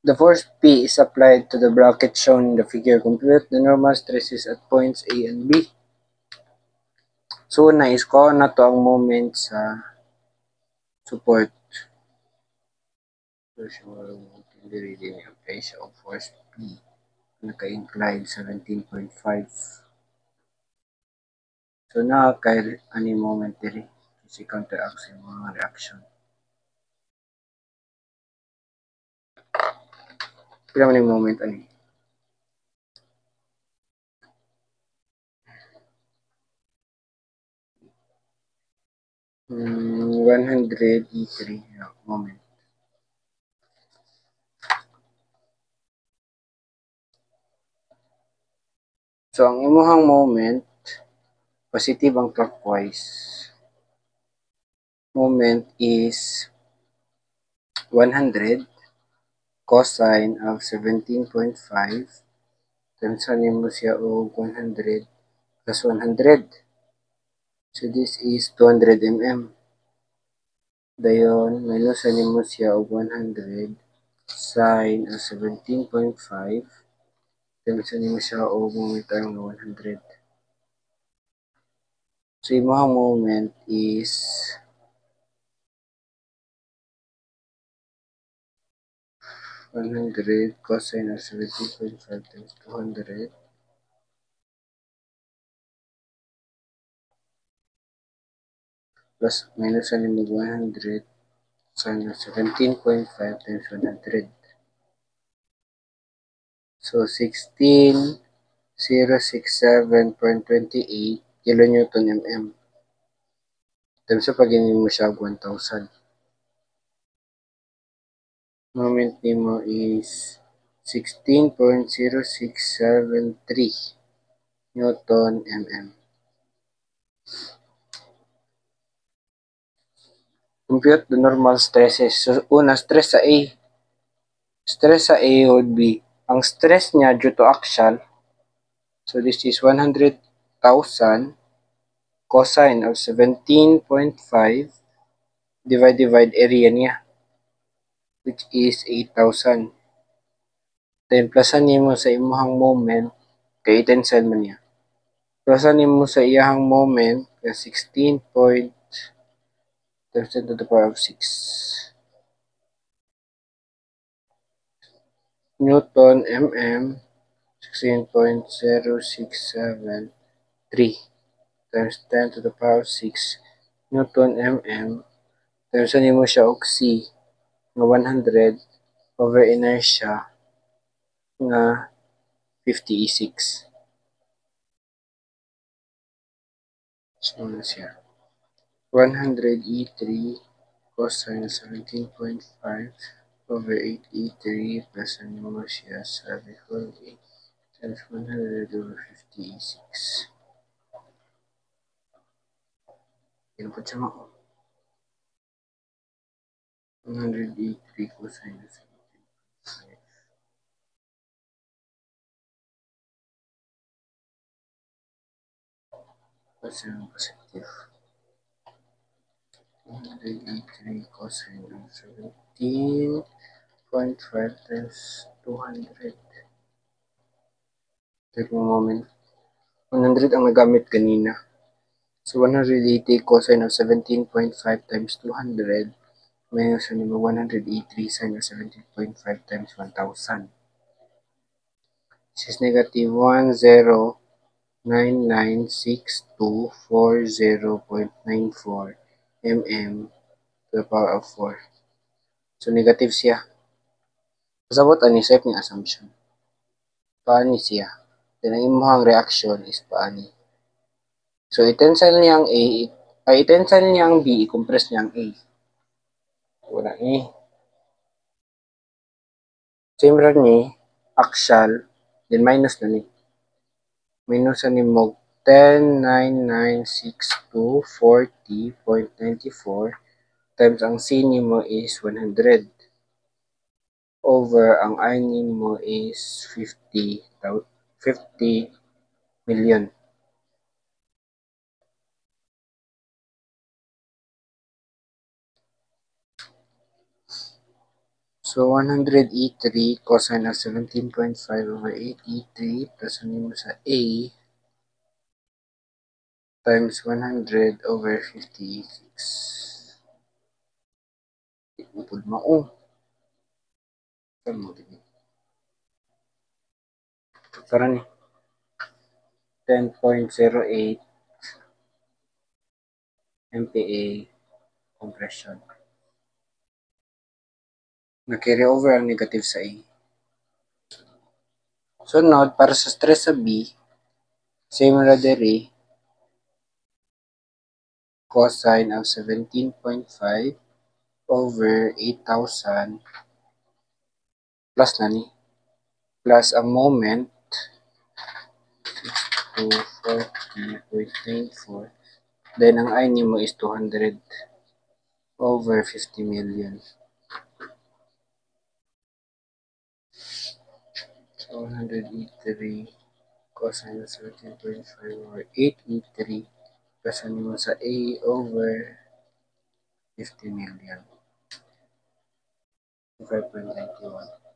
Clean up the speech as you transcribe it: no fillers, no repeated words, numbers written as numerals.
The force P is applied to the bracket shown in the figure. Compute the normal stresses at points A and B. So, nais ko na to ang moment sa support. So, reading ang pressure of force P. Naka-incline 17.5. So, nakakail ani moment diri kasi counteract sa mga reaction. Pila man yung moment ani? Hmm, 100 E3 moment. So, ang imuhang moment, positive ang clockwise. Moment is 100 cosine of 17.5 times mo siya og 100 plus 100. So, this is 200 mm. Dayon, minus mo siya og 100 sine of 17.5 times mo siya og moment ang 100. So, imong moment is 100 cosine of 17.5 times 200 plus minus mo 100 sine of 17.5 times 100. So, 16,067.28 kilonewton mm. Times sa pag-inim mo siya 1,000. Moment nimo is 16.0673 Newton mm. Compute the normal stresses. So, una, stress sa A. Stress sa A would be, ang stress niya due to axial, so this is 100,000 cosine of 17.5 divide area niya, which is 8,000. Then, plusan nimo sa imuhang moment, kay tensile man niya. Plusan nimo sa iyahang moment, kay 16 point times 10 to the power of 6 Newton mm, 16.0673 times 10 to the power of 6 Newton mm. Times nimo siya og C nga 100 over inertia nga 50 E6. So, siya 100 E3 cosine 17.5 over 8 E3 plus ano mo siya sabi ko 8 times 100 over 50 E6. Yan po siya mo. 100 E3 cosine 17.5 plus ano positive. 100 E3 cosine 17.5 times 200. Take mo moment. 100 ang nagamit kanina. So, 180 cosine of 17.5 times 200 minus 183 sine of 17.5 times 1,000. This is negative 10996240.94 mm to the power of 4. So, negative siya. Pasabot ani sa yung assumption. Paani siya. Then, ang imuhang reaction is paani. So, i-tensile niya ang A, i-tensile niya ang B, i-compress niya ang A. Wala ni. Same ra ni, axial, then minus na ni. Minus na ni mo 10996240.94 times ang C ni mo is 100 over ang I ni mo is 50 million. So, So 100E3 cosine of 17.5 over 8E3 plus ano mo sa A times 100 over 56. Upod mao. Tara ni. 10.08 MPa compression. Na-carry over ang negative sa A. Sunod, para sa stress sa B, same ra diri, cosine of 17.5 over 8,000 plus na ni. Plus ang moment, 240.94. Then ang I ni mo is 200 over 50 million. So 183 cosine of 17.5 over 8E3 plus ano mo sa A over 50 million. 5.91.